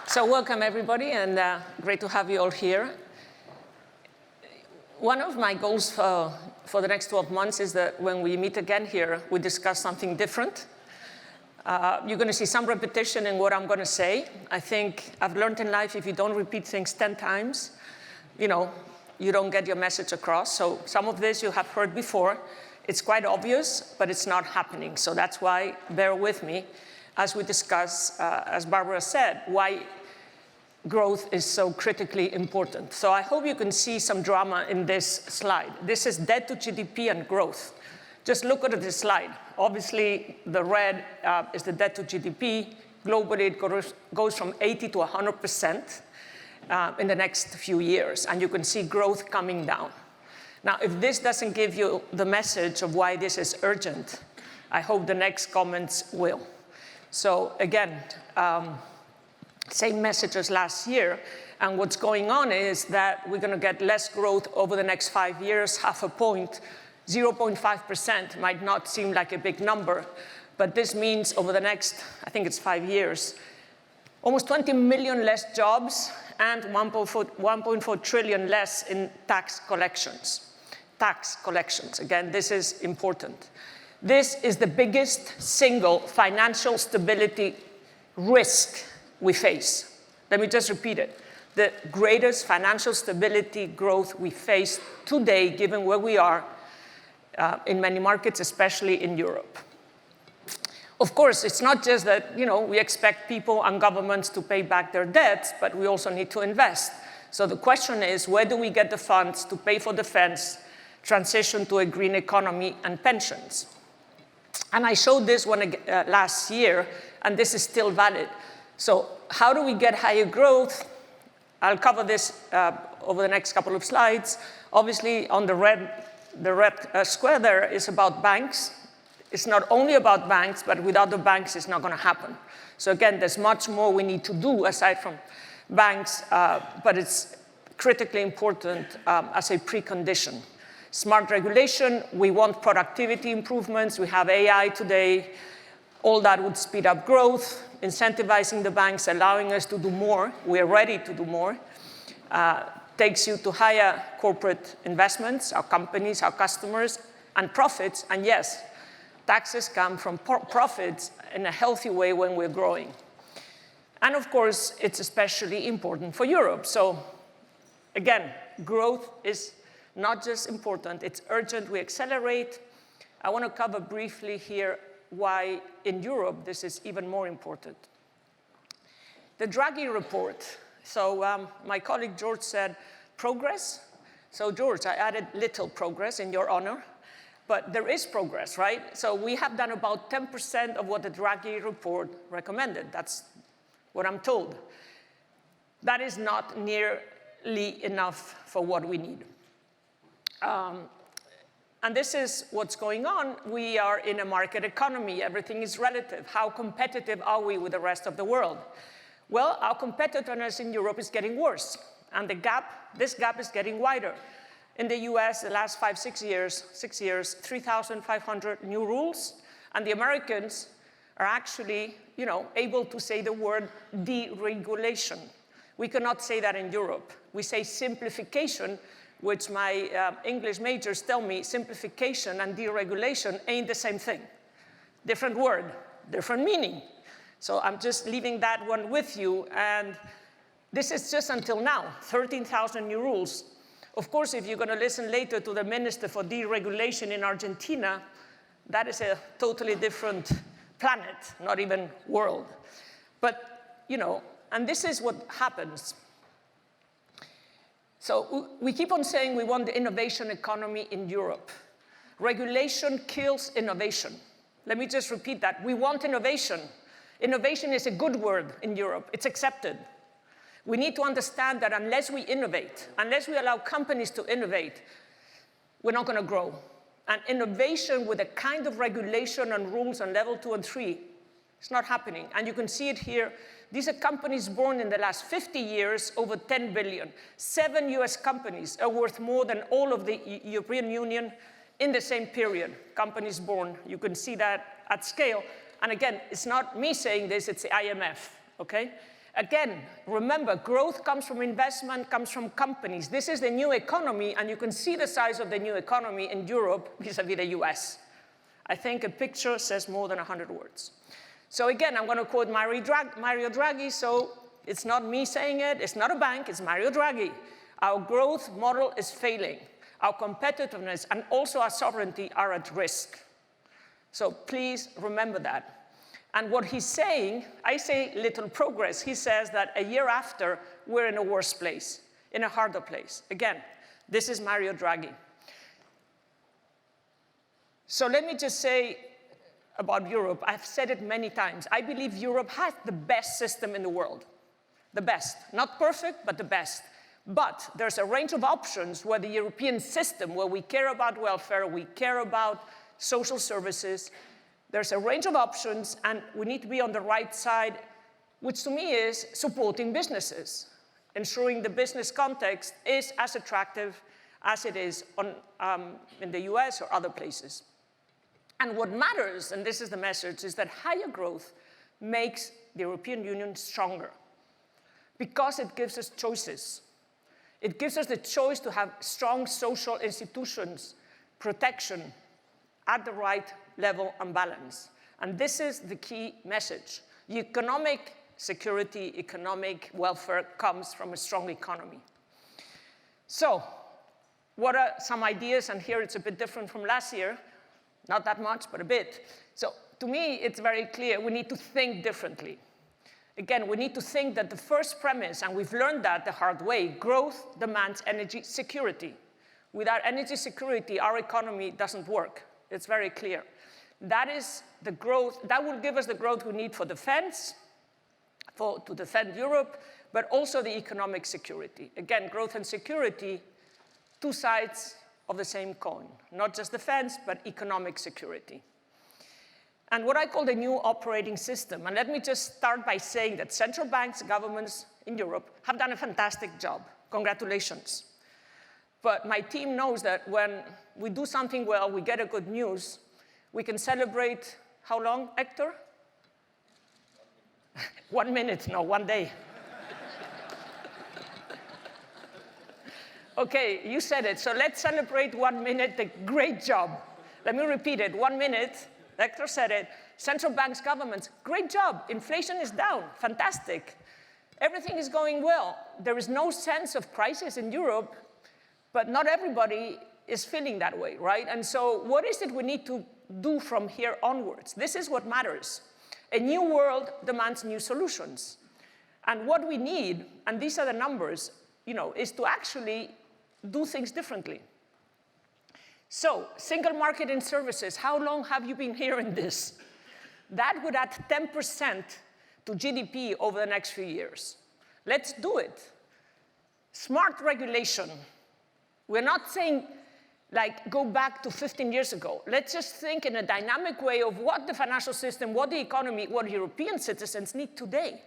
So welcome, everybody, and great to have you all here. One of my goals for the next 12 months is that when we meet again here, we discuss something different. You're going to see some repetition in what I'm going to say. I think I've learned in life, if you don't repeat things 10 times, you don't get your message across. So some of this you have heard before. It's quite obvious, but it's not happening. So that's why, bear with me, as we discuss, as Barbara said, why growth is so critically important. So I hope you can see some drama in this slide. This is debt to GDP and growth. Just look at this slide. Obviously, the red is the debt to GDP. Globally, it goes from 80 to 100% in the next few years. And you can see growth coming down. Now, if this doesn't give you the message of why this is urgent, I hope the next comments will. So again, same message as last year. And what's going on is that we're going to get less growth over the next 5 years, half a point. 0.5% might not seem like a big number, but this means over the next, I think it's 5 years, almost 20 million less jobs and 1.4 trillion less in tax collections. Tax collections, again, this is important. This is the biggest single financial stability risk we face. Let me just repeat it. The greatest financial stability growth we face today, given where we are in many markets, especially in Europe. Of course, it's not just that we expect people and governments to pay back their debts, but we also need to invest. So the question is, where do we get the funds to pay for defense, transition to a green economy, and pensions? And I showed this one last year, and this is still valid. So how do we get higher growth? I'll cover this over the next couple of slides. Obviously, on the red square there is about banks. It's not only about banks, but without the banks, it's not going to happen. So again, there's much more we need to do aside from banks, but it's critically important as a precondition. Smart regulation, we want productivity improvements. We have AI today. All that would speed up growth, incentivizing the banks, allowing us to do more. We are ready to do more. Takes you to higher corporate investments, our companies, our customers, and profits. And yes, taxes come from profits in a healthy way when we're growing. And of course, it's especially important for Europe. So again, growth is not just important, it's urgent, we accelerate. I want to cover briefly here why in Europe this is even more important. The Draghi report. So my colleague George said progress. So George, I added little progress in your honor, but there is progress, right? So we have done about 10% of what the Draghi report recommended. That's what I'm told. That is not nearly enough for what we need. And this is what's going on. We are in a market economy. Everything is relative. How competitive are we with the rest of the world? Well, our competitiveness in Europe is getting worse. And this gap is getting wider. In the US, the last 6 years, 3,500 new rules. And the Americans are actually, able to say the word deregulation. We cannot say that in Europe. We say simplification, which my English majors tell me simplification and deregulation ain't the same thing. Different word, different meaning. So I'm just leaving that one with you. And this is just until now, 13,000 new rules. Of course, if you're going to listen later to the Minister for Deregulation in Argentina, that is a totally different planet, not even world. But, and this is what happens. So we keep on saying we want the innovation economy in Europe. Regulation kills innovation. Let me just repeat that. We want innovation. Innovation is a good word in Europe. It's accepted. We need to understand that unless we innovate, unless we allow companies to innovate, we're not going to grow. And innovation with a kind of regulation and rules on level 2 and 3, it's not happening. And you can see it here. These are companies born in the last 50 years, over 10 billion. 7 US companies are worth more than all of the European Union in the same period. Companies born, you can see that at scale. And again, it's not me saying this, it's the IMF, okay? Again, remember, growth comes from investment, comes from companies. This is the new economy, and you can see the size of the new economy in Europe vis-à-vis the US. I think a picture says more than 100 words. So again, I'm going to quote Mario Draghi. So it's not me saying it, it's not a bank, it's Mario Draghi. Our growth model is failing. Our competitiveness and also our sovereignty are at risk. So please remember that. And what he's saying, I say little progress. He says that a year after, we're in a worse place, in a harder place. Again, this is Mario Draghi. So let me just say about Europe, I've said it many times. I believe Europe has the best system in the world. The best. Not perfect, but the best. But there's a range of options where the European system, where we care about welfare, we care about social services, there's a range of options, and we need to be on the right side, which to me is supporting businesses, ensuring the business context is as attractive as it is in the US or other places. And what matters, and this is the message, is that higher growth makes the European Union stronger because it gives us choices. It gives us the choice to have strong social institutions, protection at the right level and balance. And this is the key message. Economic security, economic welfare comes from a strong economy. So, what are some ideas? And here it's a bit different from last year. Not that much, but a bit. So, to me, it's very clear we need to think differently. Again, we need to think that the first premise, and we've learned that the hard way, growth demands energy security. Without energy security, our economy doesn't work. It's very clear. That is the growth, that will give us the growth we need for defense, to defend Europe, but also the economic security. Again, growth and security, two sides of the same coin. Not just defense, but economic security. And what I call the new operating system, and let me just start by saying that central banks, governments in Europe have done a fantastic job. Congratulations. But my team knows that when we do something well, we get a good news, we can celebrate, how long, Hector? 1 minute, no, 1 day. Okay, you said it, so let's celebrate 1 minute, the great job. Let me repeat it, 1 minute, Hector said it, central banks, governments, great job, inflation is down, fantastic. Everything is going well. There is no sense of crisis in Europe, but not everybody is feeling that way, right? And so what is it we need to do from here onwards? This is what matters. A new world demands new solutions. And what we need, and these are the numbers, is to actually do things differently. So, single market in services, how long have you been hearing this? That would add 10% to GDP over the next few years. Let's do it. Smart regulation. We're not saying, go back to 15 years ago. Let's just think in a dynamic way of what the financial system, what the economy, what European citizens need today.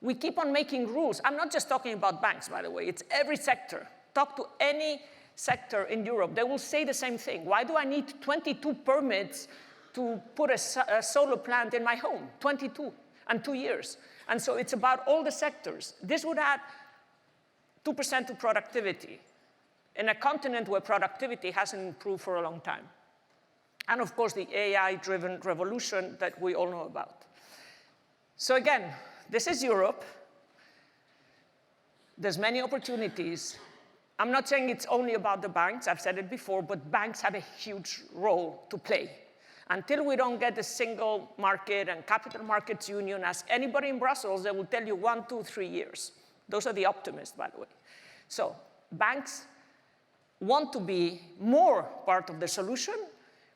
We keep on making rules. I'm not just talking about banks, by the way. It's every sector. Talk to any sector in Europe. They will say the same thing. Why do I need 22 permits to put a solar plant in my home? 22 and 2 years. And so it's about all the sectors. This would add 2% to productivity in a continent where productivity hasn't improved for a long time. And of course, the AI-driven revolution that we all know about. So again, this is Europe. There's many opportunities. I'm not saying it's only about the banks, I've said it before, but banks have a huge role to play. Until we don't get the single market and capital markets union, ask anybody in Brussels, they will tell you 1, 2, 3 years. Those are the optimists, by the way. So banks want to be more part of the solution.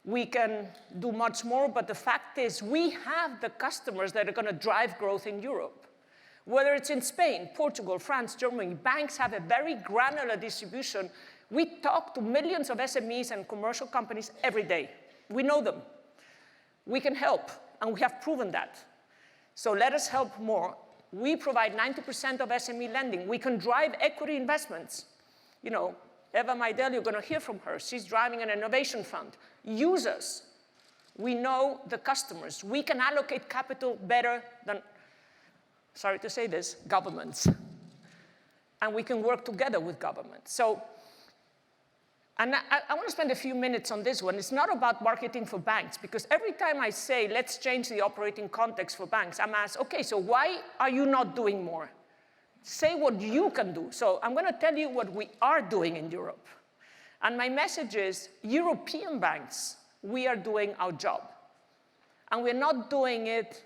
We can do much more, but the fact is we have the customers that are going to drive growth in Europe. Whether it's in Spain, Portugal, France, Germany, banks have a very granular distribution. We talk to millions of SMEs and commercial companies every day. We know them. We can help, and we have proven that. So let us help more. We provide 90% of SME lending. We can drive equity investments. Eva Maidel, you're going to hear from her. She's driving an innovation fund. Use us. We know the customers. We can allocate capital better than sorry to say this, governments. And we can work together with governments. So, and I want to spend a few minutes on this one. It's not about marketing for banks, because every time I say, let's change the operating context for banks, I'm asked, okay, so why are you not doing more? Say what you can do. So I'm going to tell you what we are doing in Europe. And my message is, European banks, we are doing our job. And we're not doing it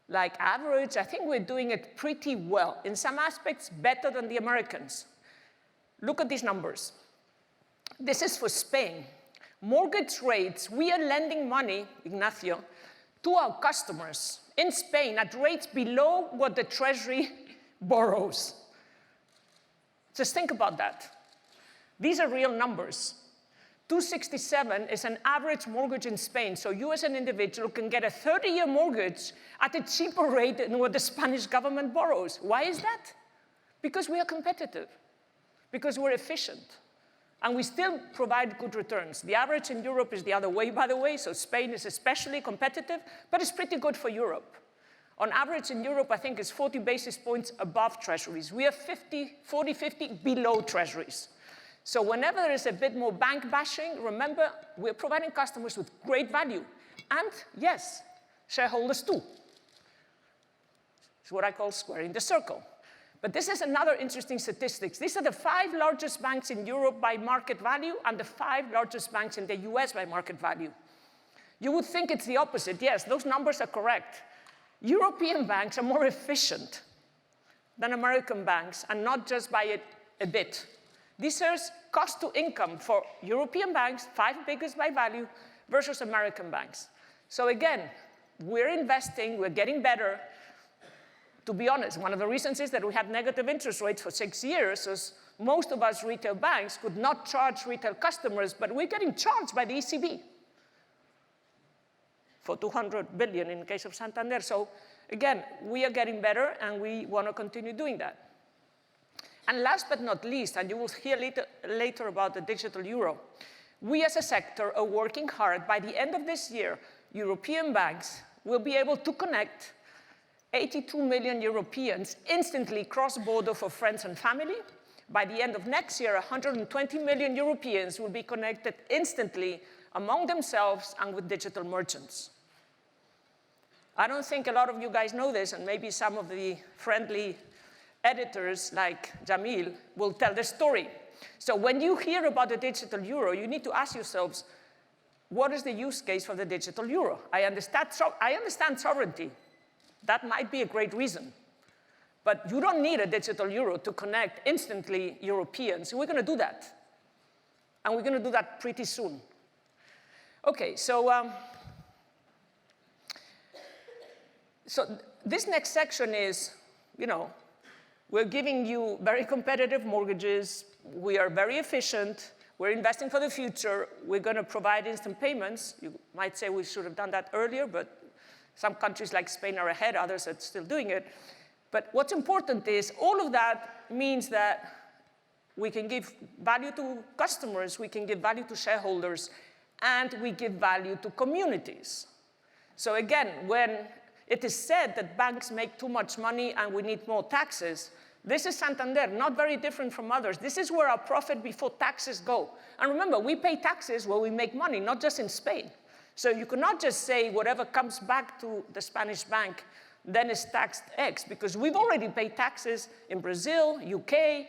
like average. I think we're doing it pretty well. In some aspects, better than the Americans. Look at these numbers. This is for Spain. Mortgage rates, we are lending money, Ignacio, to our customers in Spain at rates below what the Treasury borrows. Just think about that. These are real numbers. 267 is an average mortgage in Spain, so you as an individual can get a 30-year mortgage at a cheaper rate than what the Spanish government borrows. Why is that? Because we are competitive, because we're efficient, and we still provide good returns. The average in Europe is the other way, by the way, so Spain is especially competitive, but it's pretty good for Europe. On average in Europe, I think it's 40 basis points above treasuries. We are 40, 50 below treasuries. So whenever there is a bit more bank bashing, remember, we're providing customers with great value. And yes, shareholders too. It's what I call squaring the circle. But this is another interesting statistics. These are the 5 largest banks in Europe by market value and the 5 largest banks in the US by market value. You would think it's the opposite. Yes, those numbers are correct. European banks are more efficient than American banks, and not just by a bit. This is cost to income for European banks, 5 biggest by value, versus American banks. So again, we're investing, we're getting better. To be honest, one of the reasons is that we had negative interest rates for 6 years, as most of us retail banks could not charge retail customers, but we're getting charged by the ECB for 200 billion in the case of Santander. So again, we are getting better, and we want to continue doing that. And last but not least, and you will hear later about the digital euro, we as a sector are working hard. By the end of this year, European banks will be able to connect 82 million Europeans instantly cross-border for friends and family. By the end of next year, 120 million Europeans will be connected instantly among themselves and with digital merchants. I don't think a lot of you guys know this, and maybe some of the friendly editors like Jamil will tell the story. So when you hear about the digital euro, you need to ask yourselves, what is the use case for the digital euro? I understand sovereignty. That might be a great reason. But you don't need a digital euro to connect instantly Europeans. We're going to do that. And we're going to do that pretty soon. OK, so this next section is, we're giving you very competitive mortgages. We are very efficient. We're investing for the future. We're going to provide instant payments. You might say we should have done that earlier, but some countries like Spain are ahead. Others are still doing it. But what's important is all of that means that we can give value to customers, we can give value to shareholders, and we give value to communities. So again, when it is said that banks make too much money and we need more taxes, this is Santander, not very different from others. This is where our profit before taxes go. And remember, we pay taxes where we make money, not just in Spain. So you cannot just say whatever comes back to the Spanish bank then is taxed X, because we've already paid taxes in Brazil, UK,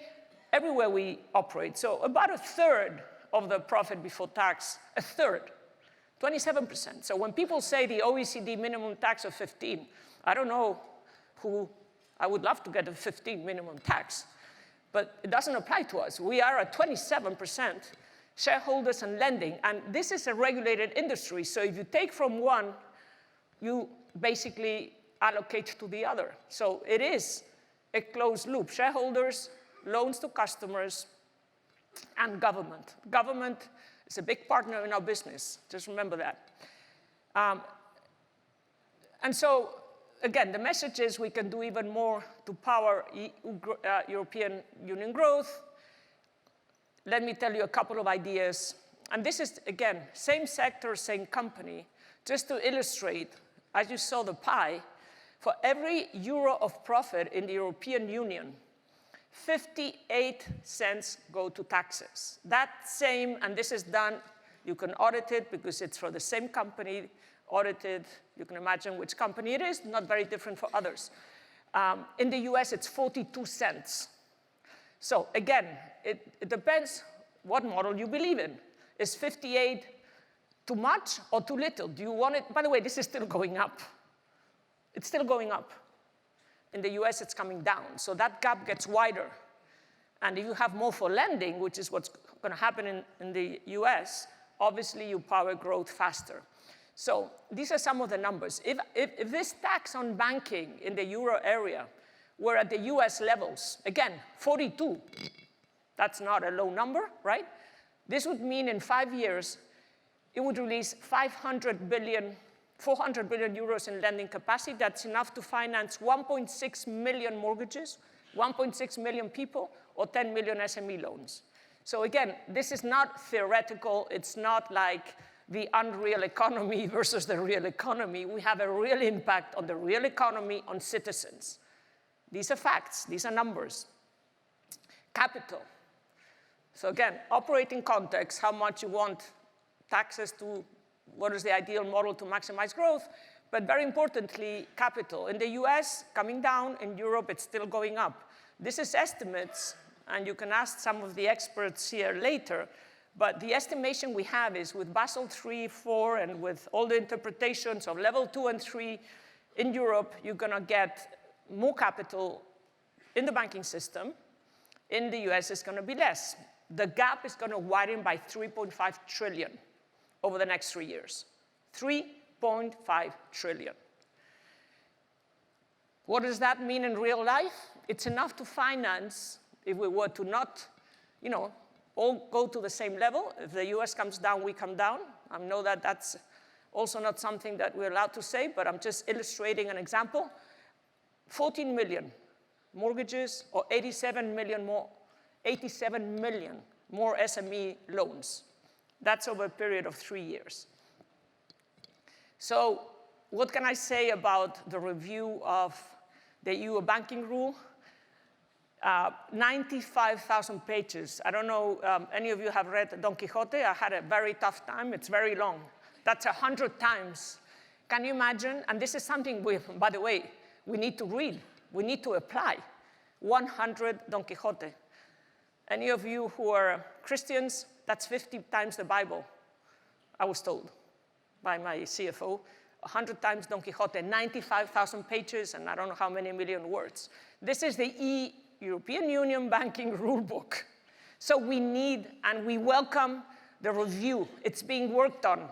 everywhere we operate. So about a third of the profit before tax, a third, 27%. So when people say the OECD minimum tax of 15, I don't know who, I would love to get a 15 minimum tax, but it doesn't apply to us. We are at 27% shareholders and lending, and this is a regulated industry. So if you take from one, you basically allocate to the other. So it is a closed loop. Shareholders, loans to customers, and government. Government is a big partner in our business. Just remember that. And so, again, the message is we can do even more to power European Union growth. Let me tell you a couple of ideas. And this is, again, same sector, same company. Just to illustrate, as you saw the pie, For every euro of profit in the European Union, 58 cents go to taxes. That same, and this is done, you can audit it because it's for the same company, audited, you can imagine which company it is, not very different for others. In the US, it's 42 cents. So again, it depends what model you believe in. Is 58 too much or too little? Do you want it? By the way, this is still going up. It's still going up. In the US, it's coming down. So that gap gets wider. And if you have more for lending, which is what's going to happen in the US, obviously you power growth faster. So these are some of the numbers. If this tax on banking in the euro area were at the US levels, again, 42, that's not a low number, right? This would mean in 5 years, it would release 400 billion euros in lending capacity. That's enough to finance 1.6 million mortgages, 1.6 million people, or 10 million SME loans. So again, this is not theoretical. It's not like the unreal economy versus the real economy. We have a real impact on the real economy, on citizens. These are facts. These are numbers. Capital. So again, operating context, how much you want taxes to, what is the ideal model to maximize growth, but very importantly, capital. In the US, coming down. In Europe, it's still going up. This is estimates, and you can ask some of the experts here later, but the estimation we have is with Basel III, 4, and with all the interpretations of level 2 and 3 in Europe, you're going to get more capital in the banking system. In the US, it's going to be less. The gap is going to widen by 3.5 trillion over the next 3 years. 3.5 trillion. What does that mean in real life? It's enough to finance, if we were to not, all go to the same level. If the US comes down, we come down. I know that that's also not something that we're allowed to say, but I'm just illustrating an example. 14 million mortgages, or 87 million more SME loans. That's over a period of 3 years. So what can I say about the review of the EU banking rule? 95,000 pages. I don't know, any of you have read Don Quixote? I had a very tough time. It's very long. That's 100 times. Can you imagine? And this is something by the way, we need to read. We need to apply. 100 Don Quixote. Any of you who are Christians, that's 50 times the Bible, I was told by my CFO. 100 times Don Quixote, 95,000 pages, and I don't know how many million words. This is the European Union banking rule book. So we need, and we welcome the review. It's being worked on.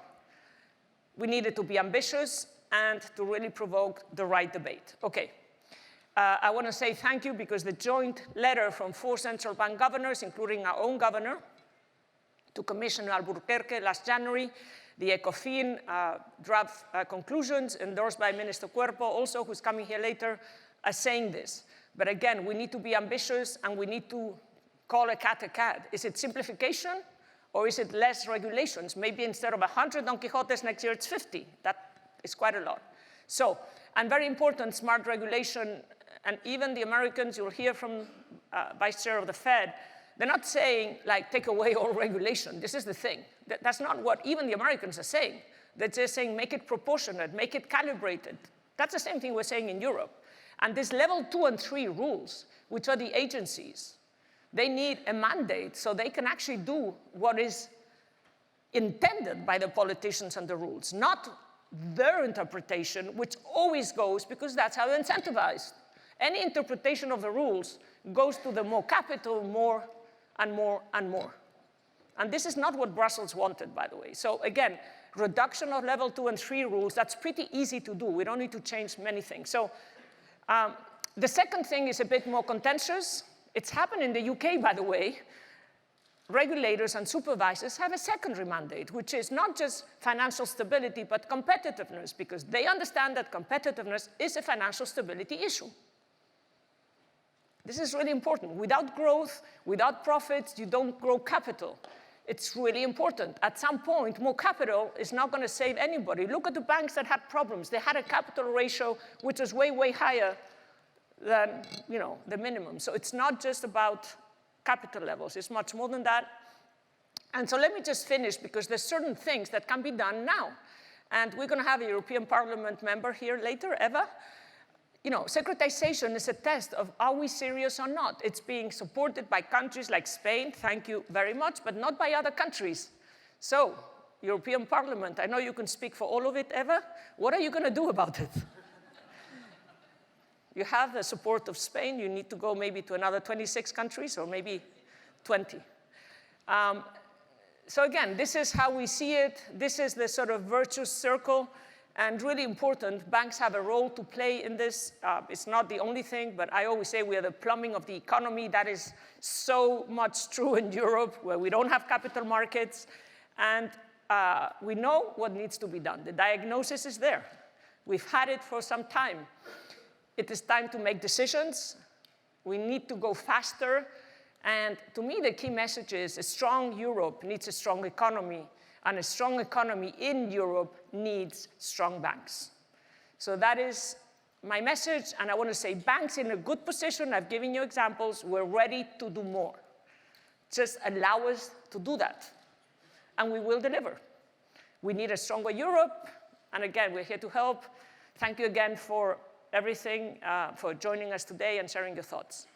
We need it to be ambitious and to really provoke the right debate. Okay. I want to say thank you because the joint letter from 4 central bank governors, including our own governor, to Commissioner Albuquerque last January, the ECOFIN draft conclusions endorsed by Minister Cuerpo, also who's coming here later, are saying this. But again, we need to be ambitious and we need to call a cat. Is it simplification or is it less regulations? Maybe instead of 100 Don Quixotes next year, it's 50. That is quite a lot. So, and very important, smart regulation. And even the Americans, you'll hear from Vice Chair of the Fed, they're not saying, like, take away all regulation. This is the thing. That's not what even the Americans are saying. They're just saying, make it proportionate, make it calibrated. That's the same thing we're saying in Europe. And this level 2 and 3 rules, which are the agencies, they need a mandate so they can actually do what is intended by the politicians and the rules, not their interpretation, which always goes, because that's how they're incentivized. Any interpretation of the rules goes to the more capital, more and more and more. And this is not what Brussels wanted, by the way. So again, reduction of level 2 and 3 rules, that's pretty easy to do. We don't need to change many things. So the second thing is a bit more contentious. It's happened in the UK, by the way. Regulators and supervisors have a secondary mandate, which is not just financial stability, but competitiveness, because they understand that competitiveness is a financial stability issue. This is really important. Without growth, without profits, you don't grow capital. It's really important. At some point, more capital is not going to save anybody. Look at the banks that had problems. They had a capital ratio which was way, way higher than the minimum. So it's not just about capital levels. It's much more than that. And so let me just finish, because there's certain things that can be done now. And we're going to have a European Parliament member here later, Eva. Securitization is a test of are we serious or not. It's being supported by countries like Spain, thank you very much, but not by other countries. So, European Parliament, I know you can speak for all of it, Eva. What are you going to do about it? You have the support of Spain. You need to go maybe to another 26 countries, or maybe 20. So again, this is how we see it. This is the sort of virtuous circle. And really important, banks have a role to play in this. It's not the only thing, but I always say we are the plumbing of the economy. That is so much true in Europe, where we don't have capital markets. And we know what needs to be done. The diagnosis is there. We've had it for some time. It is time to make decisions. We need to go faster. And to me, the key message is a strong Europe needs a strong economy. And a strong economy in Europe needs strong banks. So that is my message. And I want to say banks in a good position. I've given you examples. We're ready to do more. Just allow us to do that. And we will deliver. We need a stronger Europe. And again, we're here to help. Thank you again for everything, for joining us today and sharing your thoughts.